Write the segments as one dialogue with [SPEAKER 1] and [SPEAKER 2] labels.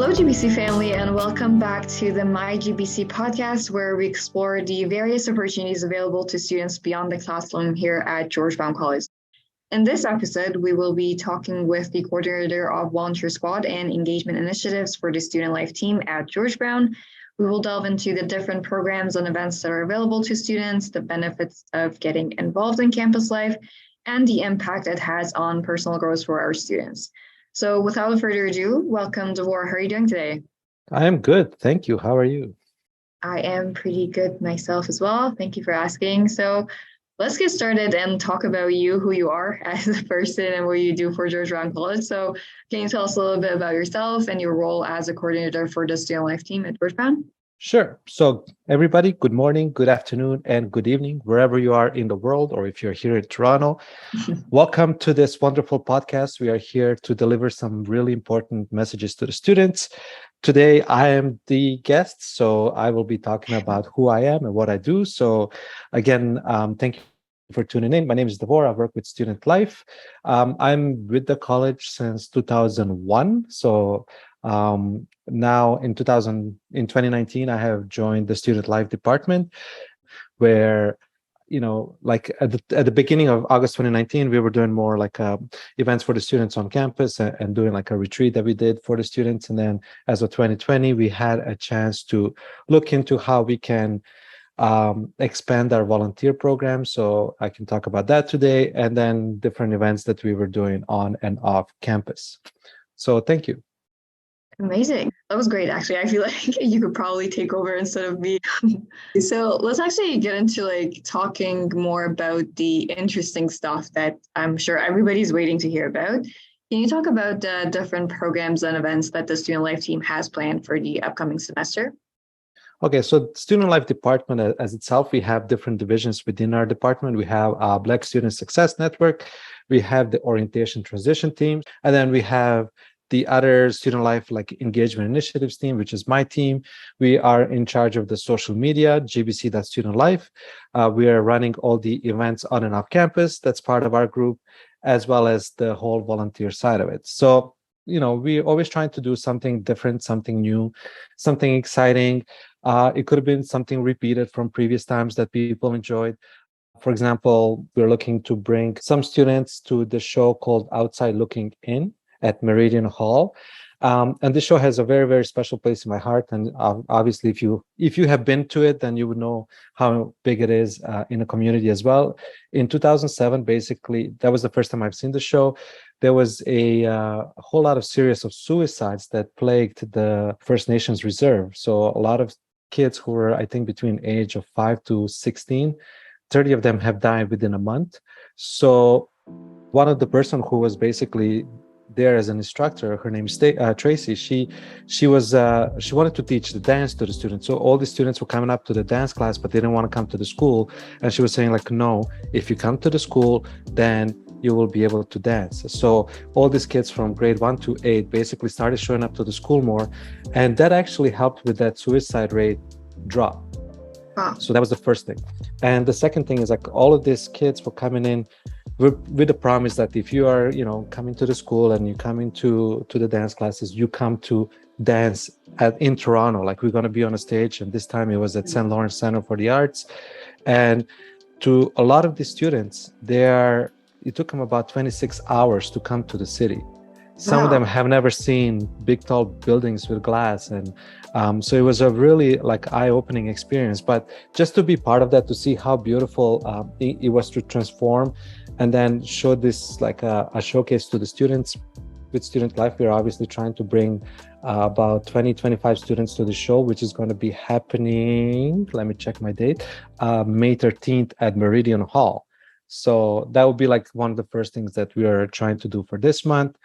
[SPEAKER 1] Hello, GBC family, and welcome back to the My GBC podcast, where we explore the various opportunities available to students beyond the classroom here at George Brown College. In this episode, we will be talking with the coordinator of Volunteer Squad and Engagement Initiatives for the Student Life team at George Brown. We will delve into the different programs and events that are available to students, the benefits of getting involved in campus life, and the impact it has on personal growth for our students. So without further ado, welcome, Davor. How are you doing today?
[SPEAKER 2] I am good. Thank you. How are you?
[SPEAKER 1] I am pretty good myself as well. Thank you for asking. So let's get started and talk about you, who you are as a person and what you do for George Brown College. So can you tell us a little bit about yourself and your role as a coordinator for the Student Life team at George Brown?
[SPEAKER 2] Sure. So everybody, good morning, good afternoon, and good evening, wherever you are in the world, or if you're here in Toronto. Welcome to this wonderful podcast. We are here to deliver some really important messages to the students. Today, I am the guest, so I will be talking about who I am and what I do. So again, thank you for tuning in. My name is Davor. I work with Student Life. I'm with the college since 2001. So now in 2019, I have joined the Student Life department, where like at the beginning of August 2019, we were doing more like events for the students on campus and doing like a retreat that we did for the students. And then as of 2020, we had a chance to look into how we can expand our volunteer program. So I can talk about that today, and then different events that we were doing on and off campus. So thank you.
[SPEAKER 1] Amazing. That was great, actually. I feel like you could probably take over instead of me. So let's actually get into like talking more about the interesting stuff that I'm sure everybody's waiting to hear about. Can you talk about the different programs and events that the Student Life team has planned for the upcoming semester?
[SPEAKER 2] Okay, so Student Life department as itself, we have different divisions within our department. We have Black Student Success Network, we have the Orientation Transition team, and then we have the other Student Life like Engagement Initiatives team, which is my team. We are in charge of the social media, gbc.student life. We are running all the events on and off campus. That's part of our group, as well as the whole volunteer side of it. So, we're always trying to do something different, something new, something exciting. It could have been something repeated from previous times that people enjoyed. For example, we're looking to bring some students to the show called Outside Looking In at Meridian Hall. And this show has a very, very special place in my heart. And obviously, if you have been to it, then you would know how big it is in the community as well. In 2007, basically, that was the first time I've seen the show. There was a whole lot of series of suicides that plagued the First Nations Reserve. So a lot of kids who were, I think, between age of 5 to 16, 30 of them have died within a month. So one of the person who was basically there as an instructor, her name is Tracy. She wanted to teach the dance to the students. So all the students were coming up to the dance class, but they didn't want to come to the school. And she was saying like, no, if you come to the school, then you will be able to dance. So all these kids from grade 1 to 8 basically started showing up to the school more, and that actually helped with that suicide rate drop.
[SPEAKER 1] Wow.
[SPEAKER 2] So that was the first thing. And the second thing is like all of these kids were coming in with the promise that if you are, coming to the school and you come into the dance classes, you come to dance in Toronto. Like we're going to be on a stage, and this time it was at St. Lawrence Center for the Arts. And to a lot of the students, it took them about 26 hours to come to the city. Some of them have never seen big, tall buildings with glass. And so it was a really like eye-opening experience. But just to be part of that, to see how beautiful it was to transform and then show this like a showcase to the students. With Student Life, we're obviously trying to bring about 25 students to the show, which is going to be happening, let me check my date, May 13th at Meridian Hall. So that would be like one of the first things that we are trying to do for this month.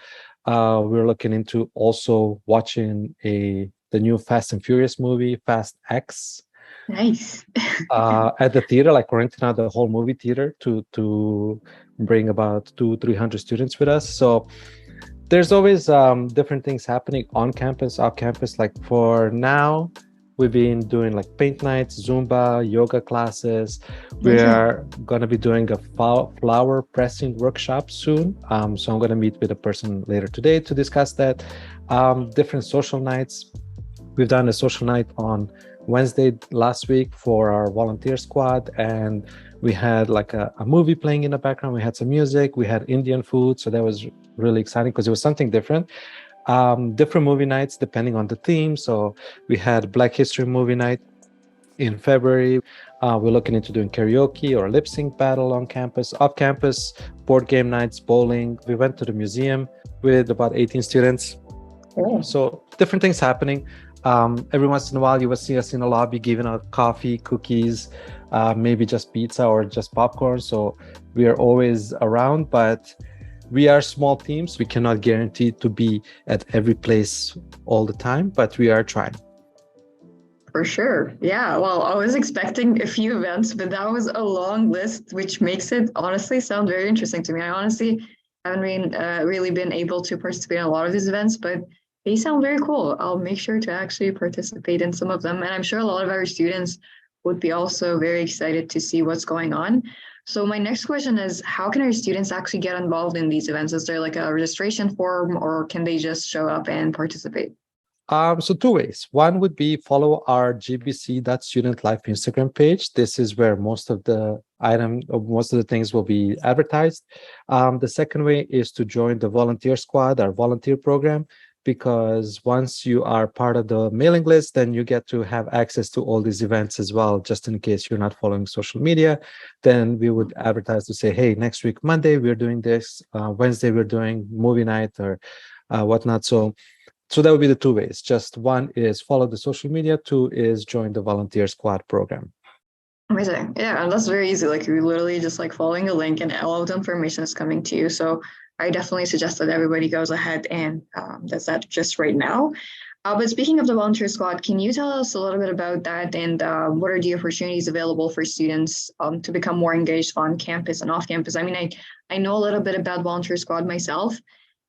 [SPEAKER 2] We're looking into also watching the new Fast and Furious movie, Fast X.
[SPEAKER 1] Nice.
[SPEAKER 2] At the theater, like we're renting out the whole movie theater to bring about 200-300 students with us. So there's always different things happening on campus, off campus. Like for now, We've been doing like paint nights, Zumba, yoga classes. We
[SPEAKER 1] Amazing.
[SPEAKER 2] are going to be doing a flower pressing workshop soon. So I'm going to meet with a person later today to discuss that. Different social nights. We've done a social night on Wednesday last week for our volunteer squad, and we had like a movie playing in the background. We had some music, we had Indian food, so that was really exciting because it was something different. Different movie nights depending on the theme. So we had Black History movie night in February. We're looking into doing karaoke or lip sync battle on campus, off campus, board game nights, bowling. We went to the museum with about 18 students.
[SPEAKER 1] Cool.
[SPEAKER 2] So different things happening. Every once in a while, you will see us in a lobby giving out coffee, cookies, maybe just pizza or just popcorn. So we are always around, but we are small teams. We cannot guarantee to be at every place all the time, but we are trying.
[SPEAKER 1] For sure. Yeah. Well, I was expecting a few events, but that was a long list, which makes it honestly sound very interesting to me. I honestly haven't really been able to participate in a lot of these events, but they sound very cool. I'll make sure to actually participate in some of them. And I'm sure a lot of our students would be also very excited to see what's going on. So my next question is, how can our students actually get involved in these events? Is there like a registration form or can they just show up and participate?
[SPEAKER 2] So two ways. One would be follow our gbc.studentlife Instagram page. This is where most of the things will be advertised. The second way is to join the volunteer squad, our volunteer program, because once you are part of the mailing list, then you get to have access to all these events as well. Just in case you're not following social media, then we would advertise to say, hey, next week, Monday, we're doing this. Wednesday, we're doing movie night or whatnot. So that would be the two ways. Just one is follow the social media. Two is join the volunteer squad program.
[SPEAKER 1] Amazing. Yeah, and that's very easy. Like you're literally just like following a link and all of the information is coming to you. So I definitely suggest that everybody goes ahead and does that just right now. But speaking of the volunteer squad, can you tell us a little bit about that and what are the opportunities available for students to become more engaged on campus and off campus? I mean, I know a little bit about volunteer squad myself,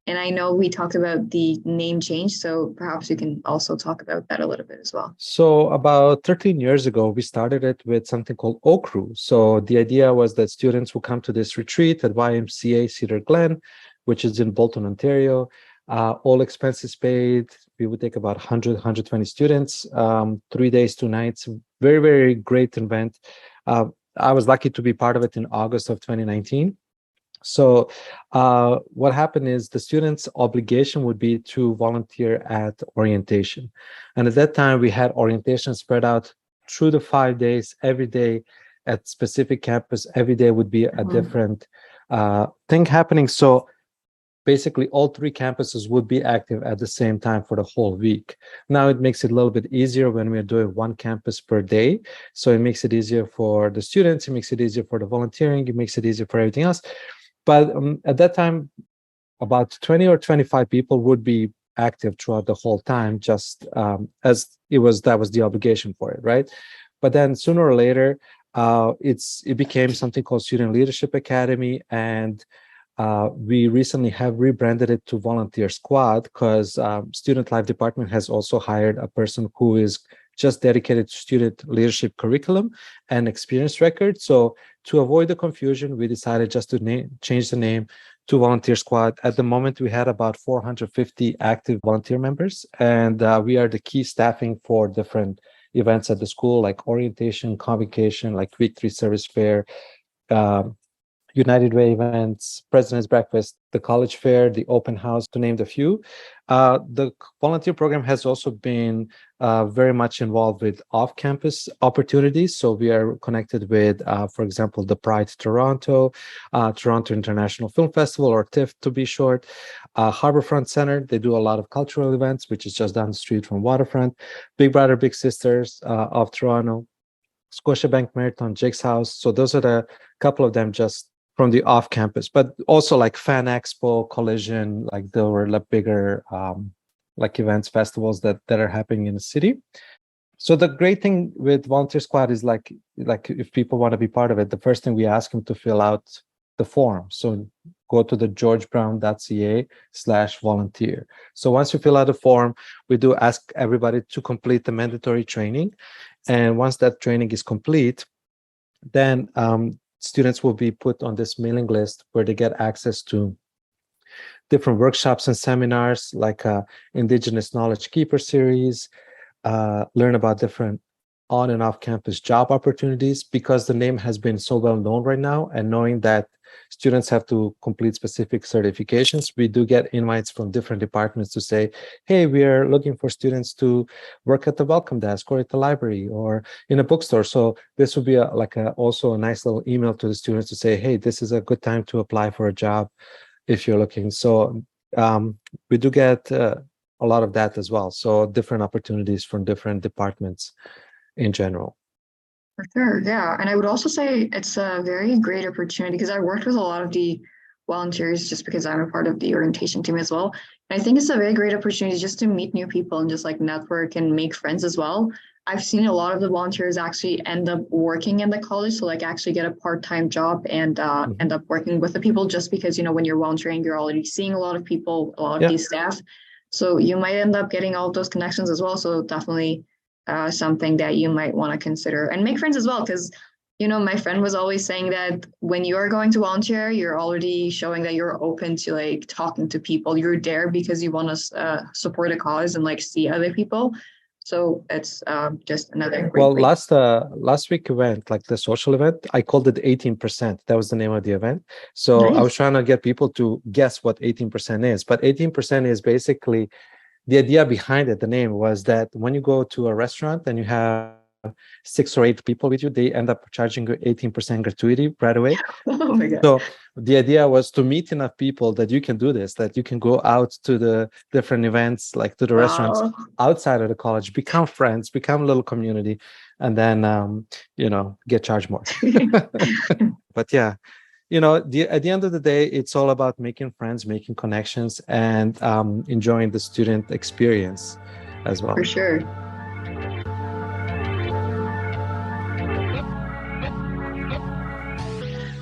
[SPEAKER 1] and I know we talked about the name change, so perhaps you can also talk about that a little bit as well.
[SPEAKER 2] So about 13 years ago, we started it with something called OCRU. So the idea was that students will come to this retreat at YMCA Cedar Glen, which is in Bolton, Ontario. All expenses paid. We would take about 100, 120 students, 3 days, 2 nights. Very, very great event. I was lucky to be part of it in August of 2019. So what happened is the students' obligation would be to volunteer at orientation. And at that time, we had orientation spread out through the 5 days, every day at specific campus. Every day would be a different thing happening. So basically, all three campuses would be active at the same time for the whole week. Now it makes it a little bit easier when we're doing one campus per day. So it makes it easier for the students, it makes it easier for the volunteering, it makes it easier for everything else. But at that time, about 20 or 25 people would be active throughout the whole time, just as that was the obligation for it, right? But then sooner or later, it became something called Student Leadership Academy, and we recently have rebranded it to Volunteer Squad because Student Life Department has also hired a person who is just dedicated to student leadership curriculum and experience record. So to avoid the confusion, we decided just to change the name to Volunteer Squad. At the moment, we had about 450 active volunteer members, and we are the key staffing for different events at the school, like orientation, convocation, like week 3 service fair, United Way events, President's Breakfast, the college fair, the open house, to name a few. The volunteer program has also been very much involved with off-campus opportunities. So we are connected with, for example, the Pride Toronto, Toronto International Film Festival, or TIFF to be short, Harborfront Center. They do a lot of cultural events, which is just down the street from Waterfront, Big Brother, Big Sisters of Toronto, Scotiabank Marathon, Jake's House. So those are the couple of them just from the off campus, but also like Fan-Expo, Collision, like there were like bigger like events, festivals that are happening in the city. So the great thing with Volunteer Squad is like if people want to be part of it, the first thing we ask them to fill out the form. So go to the georgebrown.ca/volunteer. So once you fill out the form, we do ask everybody to complete the mandatory training. And once that training is complete, then students will be put on this mailing list where they get access to different workshops and seminars like Indigenous Knowledge Keeper series, learn about different on and off campus job opportunities, because the name has been so well known right now, and knowing that students have to complete specific certifications, we do get invites from different departments to say, hey, we are looking for students to work at the welcome desk or at the library or in a bookstore. So this would be also a nice little email to the students to say, hey, this is a good time to apply for a job if you're looking. So we do get a lot of that as well. So different opportunities from different departments in general.
[SPEAKER 1] For sure, yeah. And I would also say it's a very great opportunity because I worked with a lot of the volunteers just because I'm a part of the orientation team as well. And I think it's a very great opportunity just to meet new people and just like network and make friends as well. I've seen a lot of the volunteers actually end up working in the college, so like actually get a part-time job and end up working with the people just because, when you're volunteering, you're already seeing a lot of people, a lot of these staff. So you might end up getting all of those connections as well. So definitely something that you might want to consider and make friends as well. Because, my friend was always saying that when you are going to volunteer, you're already showing that you're open to like talking to people. You're there because you want to support a cause and like see other people. So it's just another great way.
[SPEAKER 2] Last week event, like the social event, I called it 18%. That was the name of the event. So nice. I was trying to get people to guess what 18% is. But 18% is basically the idea behind it. The name was that when you go to a restaurant and you have 6 or 8 people with you, they end up charging you 18% gratuity right away.
[SPEAKER 1] Oh my God.
[SPEAKER 2] So the idea was to meet enough people that you can do this, that you can go out to the different events, like to the restaurants outside of the college, become friends, become a little community, and then, get charged more. But yeah, at the end of the day, it's all about making friends, making connections, and enjoying the student experience as well.
[SPEAKER 1] For sure.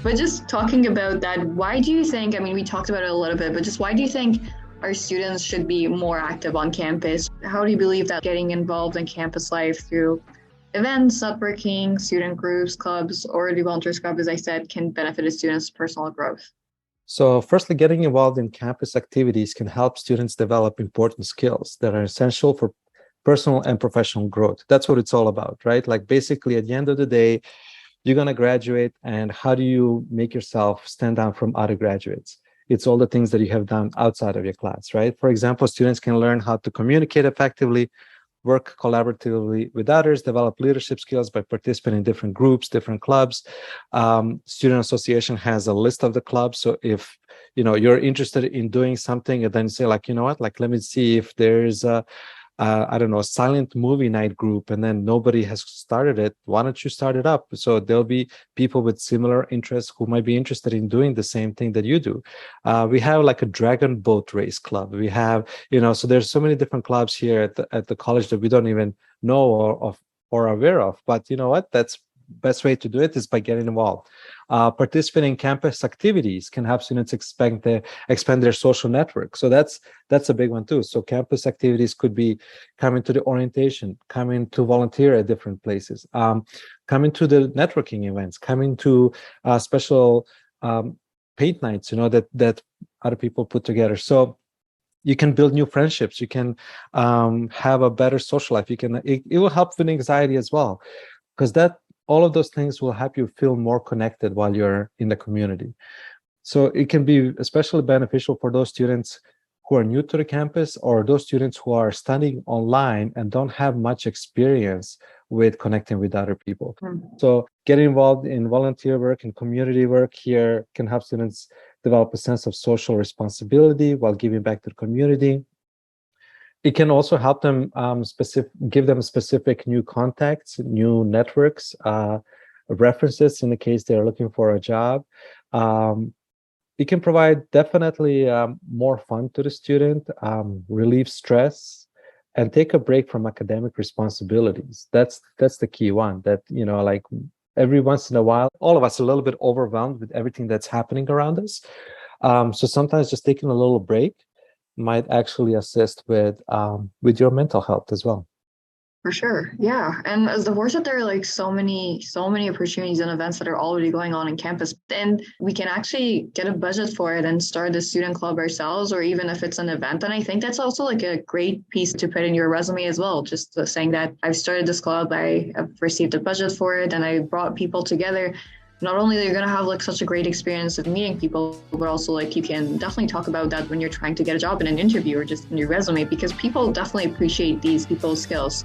[SPEAKER 1] But just talking about that, why do you think, we talked about it a little bit, but just why do you think our students should be more active on campus? How do you believe that getting involved in campus life through events, networking, student groups, clubs, or the Volunteers Club, as I said, can benefit a student's personal growth?
[SPEAKER 2] So firstly, getting involved in campus activities can help students develop important skills that are essential for personal and professional growth. That's what it's all about, right? Like basically at the end of the day, you're going to graduate, and how do you make yourself stand out from other graduates? It's all the things that you have done outside of your class, right? For example, students can learn how to communicate effectively, work collaboratively with others, develop leadership skills by participating in different groups, different clubs. Student Association has a list of the clubs. So if you're interested in doing something, and then say like, let me see if there's a silent movie night group, and then nobody has started it. Why don't you start it up? So there'll be people with similar interests who might be interested in doing the same thing that you do. We have like a dragon boat race club. We have, so there's so many different clubs here at the college that we don't even know or aware of. But you know what? That's best way to do it is by getting involved. Participating in campus activities can help students expand their social network. So that's a big one too. So campus activities could be coming to the orientation, coming to volunteer at different places, coming to the networking events, coming to special paint nights, that other people put together. So you can build new friendships. You can have a better social life. It will help with anxiety as well, because all of those things will help you feel more connected while you're in the community. So it can be especially beneficial for those students who are new to the campus, or those students who are studying online and don't have much experience with connecting with other people. So getting involved in volunteer work and community work here can help students develop a sense of social responsibility while giving back to the community. It can also help them give them specific new contacts, new networks, references in the case they're looking for a job. It can provide definitely more fun to the student, relieve stress, and take a break from academic responsibilities. That's the key one. That every once in a while, all of us are a little bit overwhelmed with everything that's happening around us. So sometimes just taking a little break might actually assist with your mental health as well.
[SPEAKER 1] For sure. Yeah. And as Davor said, there are like so many opportunities and events that are already going on in campus. And we can actually get a budget for it and start a student club ourselves, or even if it's an event. And I think that's also like a great piece to put in your resume as well. Just saying that I've started this club, I have received a budget for it, and I brought people together. Not only are you going to have like such a great experience of meeting people, but also like you can definitely talk about that when you're trying to get a job in an interview or just in your resume, because people definitely appreciate these people's skills.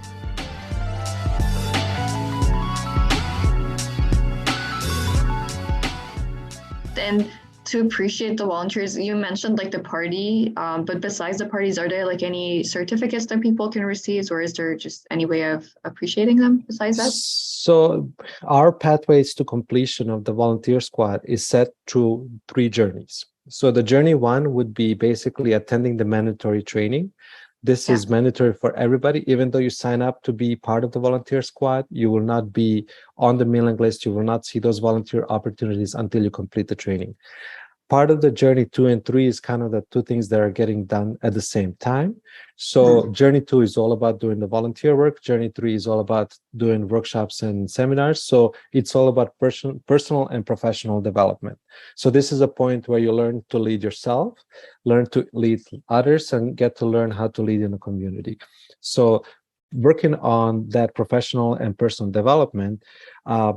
[SPEAKER 1] And to appreciate the volunteers, you mentioned like the party, but besides the parties, are there like any certificates that people can receive, or is there just any way of appreciating them besides that?
[SPEAKER 2] So our pathways to completion of the volunteer squad is set through 3 journeys. So the journey 1 would be basically attending the mandatory training. This is mandatory for everybody. Even though you sign up to be part of the volunteer squad, you will not be on the mailing list. You will not see those volunteer opportunities until you complete the training. Part of the journey 2 and 3 is kind of the 2 things that are getting done at the same time. So journey 2 is all about doing the volunteer work. Journey 3 is all about doing workshops and seminars. So it's all about personal and professional development. So this is a point where you learn to lead yourself, learn to lead others, and get to learn how to lead in a community. So working on that professional and personal development,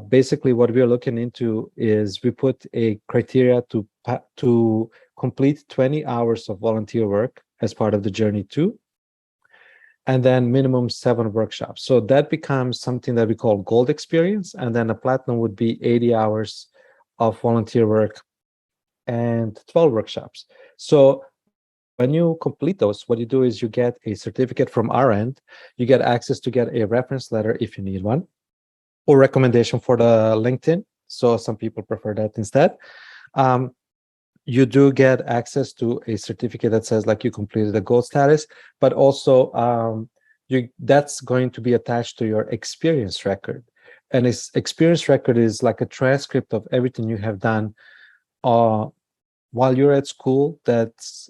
[SPEAKER 2] basically what we are looking into is we put a criteria to complete 20 hours of volunteer work as part of the journey 2, and then minimum 7 workshops. So that becomes something that we call gold experience, and then a platinum would be 80 hours of volunteer work and 12 workshops. So when you complete those, what you do is you get a certificate from our end. You get access to get a reference letter if you need one, or recommendation for the LinkedIn. So some people prefer that instead. You do get access to a certificate that says like you completed the gold status, but also that's going to be attached to your experience record. And this experience record is like a transcript of everything you have done while you're at school. That's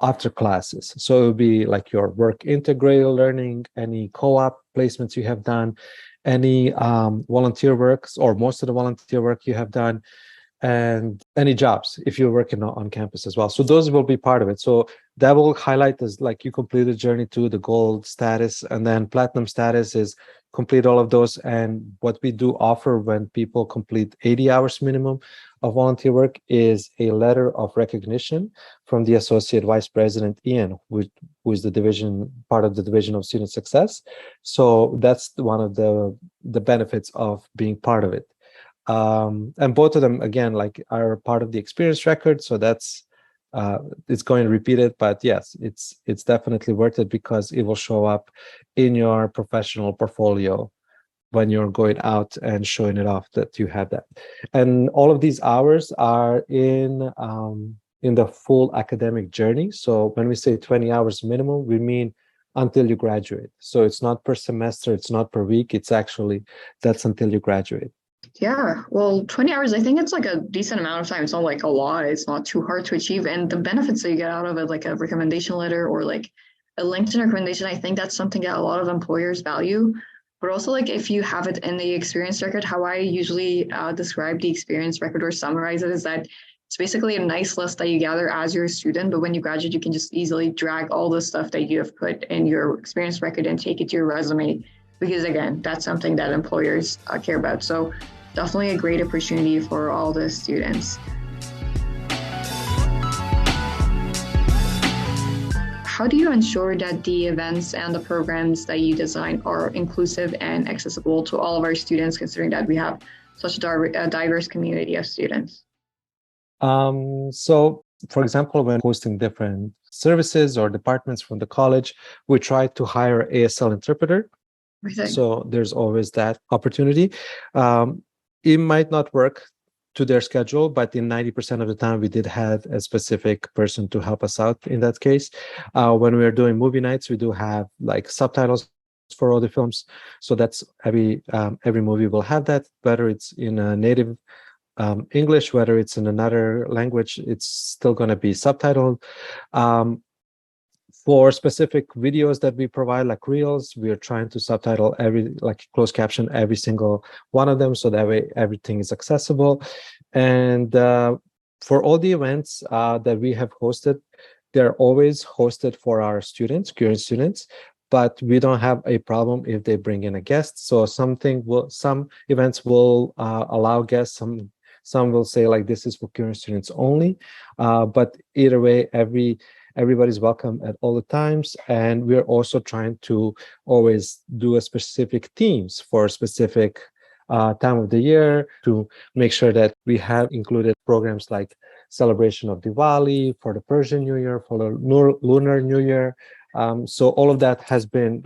[SPEAKER 2] after classes. So it would be like your work integrated learning, any co-op placements you have done, any volunteer works, or most of the volunteer work you have done, and any jobs if you're working on campus as well. So those will be part of it. So that will highlight as like you completed journey 2, the gold status, and then platinum status is complete all of those. And what we do offer when people complete 80 hours minimum of volunteer work is a letter of recognition from the associate vice president, Ian, who is the part of the division of student success. So that's one of the benefits of being part of it. And both of them, again, like are part of the experience record. So that's it's going to repeat it, but yes, it's definitely worth it because it will show up in your professional portfolio when you're going out and showing it off that you have that. And all of these hours are in the full academic journey. So when we say 20 hours minimum, we mean until you graduate. So it's not per semester, it's not per week, it's actually that's until you graduate.
[SPEAKER 1] Yeah, well, 20 hours, I think it's like a decent amount of time. It's not like a lot. It's not too hard to achieve. And the benefits that you get out of it, like a recommendation letter or like a LinkedIn recommendation, I think that's something that a lot of employers value. But also, like if you have it in the experience record, how I usually describe the experience record or summarize it is that it's basically a nice list that you gather as you're a student. But when you graduate, you can just easily drag all the stuff that you have put in your experience record and take it to your resume. Because again, that's something that employers care about. So definitely a great opportunity for all the students. How do you ensure that the events and the programs that you design are inclusive and accessible to all of our students, considering that we have such a diverse community of students?
[SPEAKER 2] So, for example, when hosting different services or departments from the college, we try to hire ASL interpreter. So there's always that opportunity. It might not work to their schedule, but in 90% of the time, we did have a specific person to help us out in that case. When we're doing movie nights, we do have like subtitles for all the films. So that's every movie will have that, whether it's in a native English, whether it's in another language, it's still going to be subtitled. Um, for specific videos that we provide, like Reels, we are trying to subtitle like closed caption every single one of them, so that way everything is accessible. And for all the events that we have hosted, they're always hosted for our students, current students, but we don't have a problem if they bring in a guest. So some events will allow guests, some will say like this is for current students only. But either way, everybody's welcome at all the times. And we're also trying to always do a specific themes for a specific time of the year, to make sure that we have included programs like celebration of Diwali, for the Persian New Year, for the Lunar New Year. So all of that has been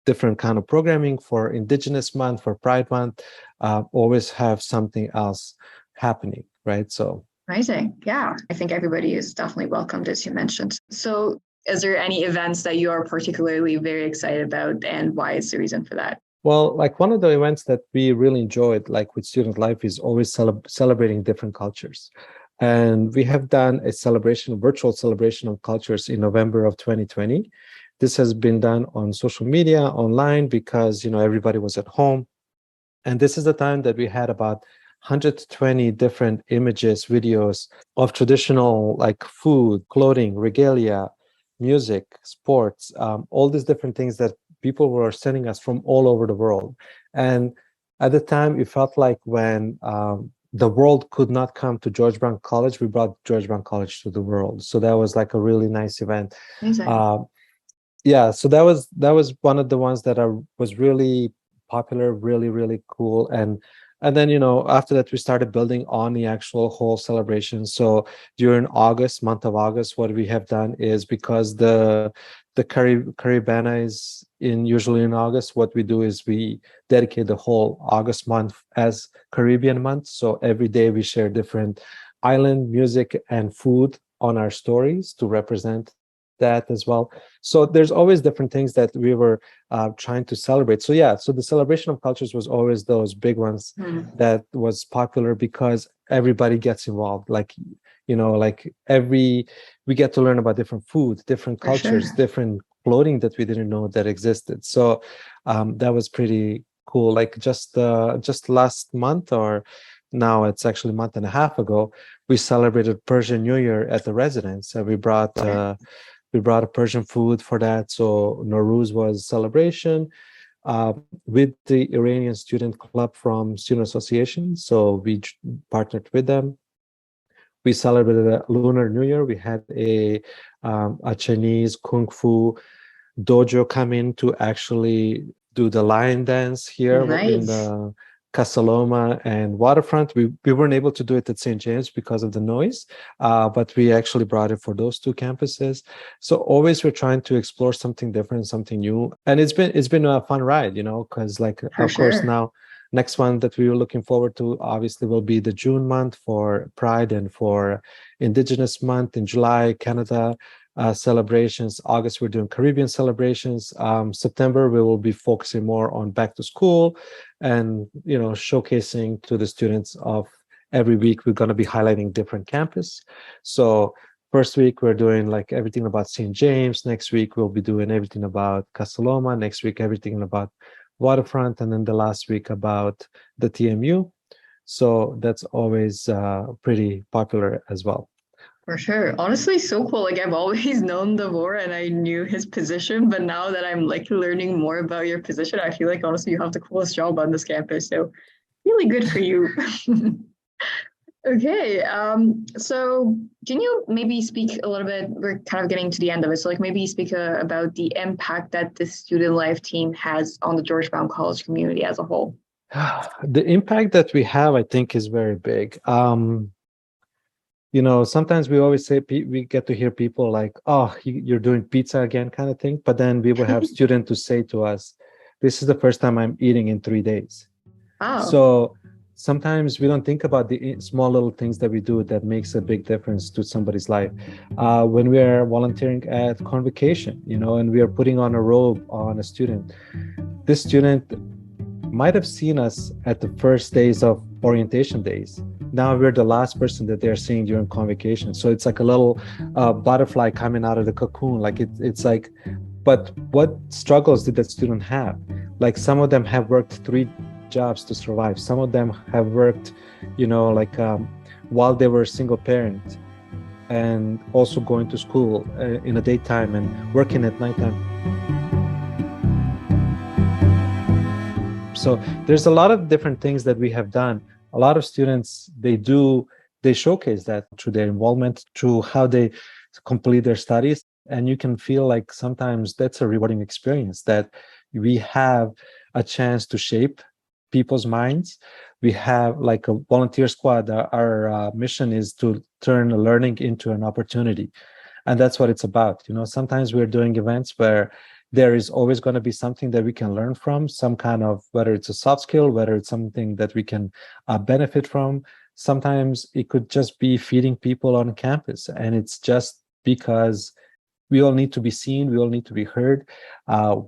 [SPEAKER 2] different kind of programming for Indigenous Month, for Pride Month. Always have something else happening, right? So
[SPEAKER 1] amazing. Yeah, I think everybody is definitely welcomed, as you mentioned. So is there any events that you are particularly very excited about, and why is the reason for that?
[SPEAKER 2] Well, like one of the events that we really enjoyed, like with Student Life, is always celebrating different cultures. And we have done a virtual celebration of cultures in November of 2020. This has been done on social media, online, because, everybody was at home. And this is the time that we had about 120 different images, videos of traditional like food, clothing, regalia, music, sports, all these different things that people were sending us from all over the world. And at the time, it felt like when the world could not come to George Brown College, we brought George Brown College to the world. So that was like a really nice event. Yeah, so that was one of the ones that was really popular, really, really cool. And then, after that, we started building on the actual whole celebration. So during month of August, what we have done is, because the Caribana is usually in August, what we do is we dedicate the whole August month as Caribbean month. So every day we share different island music and food on our stories to represent that as well. So there's always different things that we were trying to celebrate. So yeah, so the celebration of cultures was always those big ones that was popular, because everybody gets involved. Like, we get to learn about different food, different cultures, different clothing that we didn't know that existed. So that was pretty cool. Like just last month, or now it's actually a month and a half ago, we celebrated Persian New Year at the residence. We brought a Persian food for that. So Nowruz was celebration with the Iranian Student Club from Student Association. So we partnered with them. We celebrated a Lunar New Year. We had a Chinese Kung Fu dojo come in to actually do the lion dance here in the Casaloma and Waterfront. We weren't able to do it at St. James because of the noise, but we actually brought it for those two campuses. So always we're trying to explore something different, something new, and it's been a fun ride, because of course now next one that we were looking forward to obviously will be the June month for Pride and for Indigenous Month. In July, Canada celebrations. August, we're doing Caribbean celebrations. September, we will be focusing more on back to school and, showcasing to the students of every week. We're going to be highlighting different campus. So first week, we're doing like everything about St. James. Next week, we'll be doing everything about Casaloma. Next week, everything about Waterfront. And then the last week about the TMU. So that's always pretty popular as well.
[SPEAKER 1] For sure. Honestly, so cool. Like I've always known Davor and I knew his position, but now that I'm like learning more about your position, I feel like honestly you have the coolest job on this campus. So really good for you. Okay. So can you maybe speak a little bit, we're kind of getting to the end of it. So like maybe speak about the impact that the student life team has on the George Brown College community as a whole.
[SPEAKER 2] The impact that we have, I think, is very big. Sometimes we always say, we get to hear people like, oh, you're doing pizza again kind of thing. But then we will have students to say to us, this is the first time I'm eating in 3 days.
[SPEAKER 1] Wow.
[SPEAKER 2] So sometimes we don't think about the small little things that we do that makes a big difference to somebody's life. When we are volunteering at convocation, and we are putting on a robe on a student, this student might have seen us at the first days of orientation days, Now we're the last person that they're seeing during convocation. So it's like a little butterfly coming out of the cocoon. Like it's like, but what struggles did that student have? Like some of them have worked 3 jobs to survive. Some of them have worked, like while they were a single parent and also going to school in the daytime and working at nighttime. So there's a lot of different things that we have done. A lot of students, they showcase that through their involvement, through how they complete their studies. And you can feel like sometimes that's a rewarding experience, that we have a chance to shape people's minds. We have like a volunteer squad. Our mission is to turn learning into an opportunity. And that's what it's about. Sometimes we're doing events where there is always going to be something that we can learn from, some kind of, whether it's a soft skill, whether it's something that we can benefit from. Sometimes it could just be feeding people on campus. And it's just because we all need to be seen, we all need to be heard.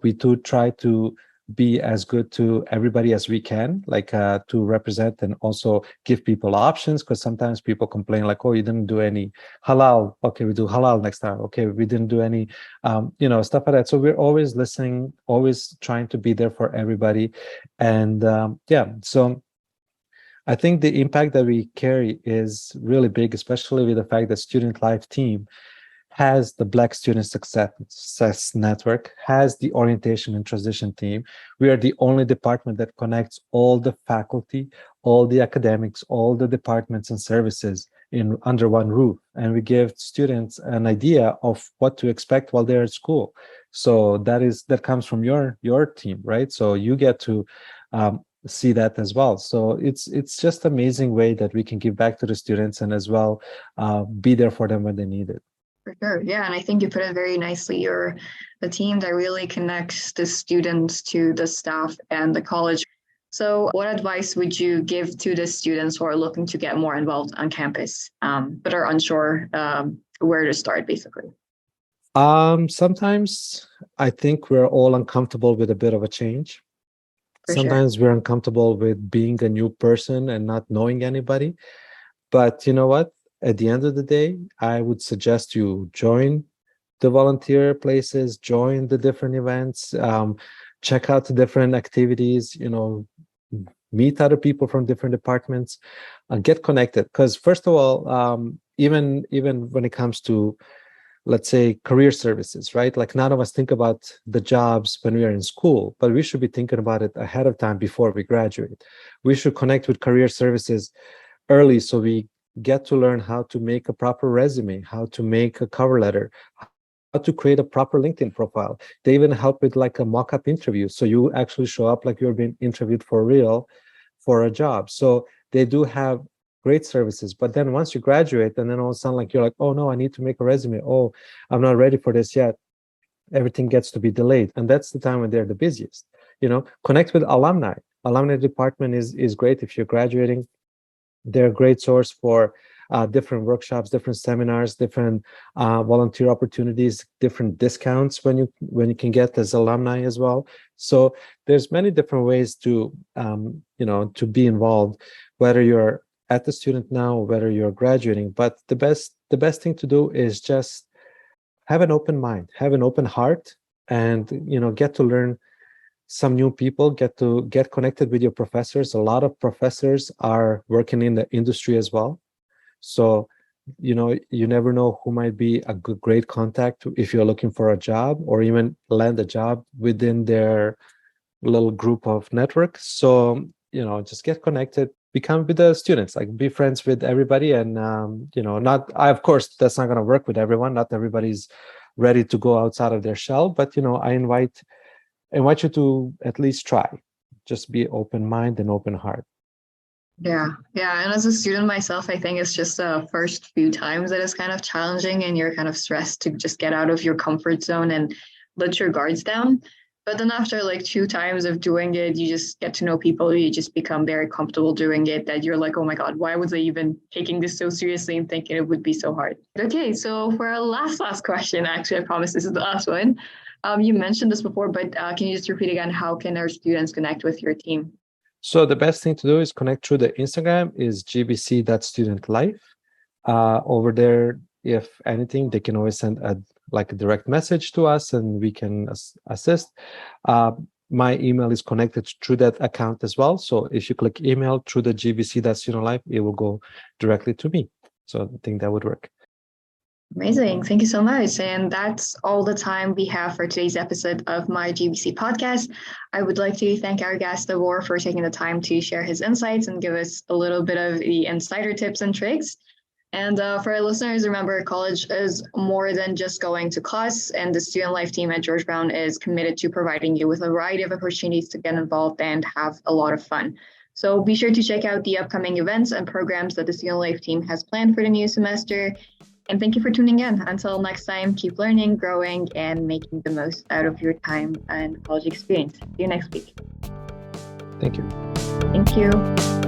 [SPEAKER 2] We do try to be as good to everybody as we can, like to represent and also give people options, because sometimes people complain like, oh, you didn't do any halal. Okay, we do halal next time. Okay, we didn't do any, stuff like that. So we're always listening, always trying to be there for everybody. And so I think the impact that we carry is really big, especially with the fact that Student Life team has the Black Student Success Network, has the orientation and transition team. We are the only department that connects all the faculty, all the academics, all the departments and services in under one roof. And we give students an idea of what to expect while they're at school. So that comes from your team, right? So you get to see that as well. So it's just amazing way that we can give back to the students and as well be there for them when they need it.
[SPEAKER 1] For sure. Yeah. And I think you put it very nicely. You're the team that really connects the students to the staff and the college. So what advice would you give to the students who are looking to get more involved on campus, but are unsure where to start, basically?
[SPEAKER 2] Sometimes I think we're all uncomfortable with a bit of a change.
[SPEAKER 1] For sure.
[SPEAKER 2] Sometimes we're uncomfortable with being a new person and not knowing anybody. But you know what? At the end of the day, I would suggest you join the volunteer places, join the different events, check out the different activities, meet other people from different departments, get connected. Because first of all, even when it comes to, let's say, career services, right? Like none of us think about the jobs when we are in school, but we should be thinking about it ahead of time before we graduate. We should connect with career services early so we get to learn how to make a proper resume, how to make a cover letter, how to create a proper LinkedIn profile. They even help with like a mock-up interview. So you actually show up like you're being interviewed for real for a job. So they do have great services. But then once you graduate and then all of a sudden like you're like, oh no, I need to make a resume. Oh, I'm not ready for this yet. Everything gets to be delayed. And that's the time when they're the busiest. Connect with alumni. Alumni department is great if you're graduating. They're a great source for different workshops, different seminars, different volunteer opportunities, different discounts when you can get as alumni as well. So there's many different ways to to be involved, whether you're at the student now, whether you're graduating. But the best thing to do is just have an open mind, have an open heart, and get to learn some new people, get connected with your professors. A lot of professors are working in the industry as well. So, you never know who might be a great contact if you're looking for a job or even land a job within their little group of network. So, just get connected, become with the students, like be friends with everybody. And, of course, that's not going to work with everyone. Not everybody's ready to go outside of their shell, but, I invite you to at least try. Just be open mind and open heart.
[SPEAKER 1] Yeah. And as a student myself, I think it's just the first few times that it's kind of challenging and you're kind of stressed to just get out of your comfort zone and let your guards down. But then after like 2 times of doing it, you just get to know people. You just become very comfortable doing it that you're like, oh my God, why was I even taking this so seriously and thinking it would be so hard? Okay, so for our last question, actually, I promise this is the last one. You mentioned this before, but can you just repeat again, how can our students connect with your team?
[SPEAKER 2] So the best thing to do is connect through the Instagram is gbc.studentlife. Over there, if anything, they can always send a direct message to us and we can assist. My email is connected through that account as well. So if you click email through the gbc.studentlife, it will go directly to me. So I think that would work.
[SPEAKER 1] Amazing. Thank you so much. And that's all the time we have for today's episode of my GBC podcast. I would like to thank our guest, Davor, for taking the time to share his insights and give us a little bit of the insider tips and tricks. And for our listeners, remember, college is more than just going to class, and the Student Life team at George Brown is committed to providing you with a variety of opportunities to get involved and have a lot of fun. So be sure to check out the upcoming events and programs that the Student Life team has planned for the new semester. And thank you for tuning in. Until next time, keep learning, growing, and making the most out of your time and college experience. See you next week.
[SPEAKER 2] Thank you.
[SPEAKER 1] Thank you.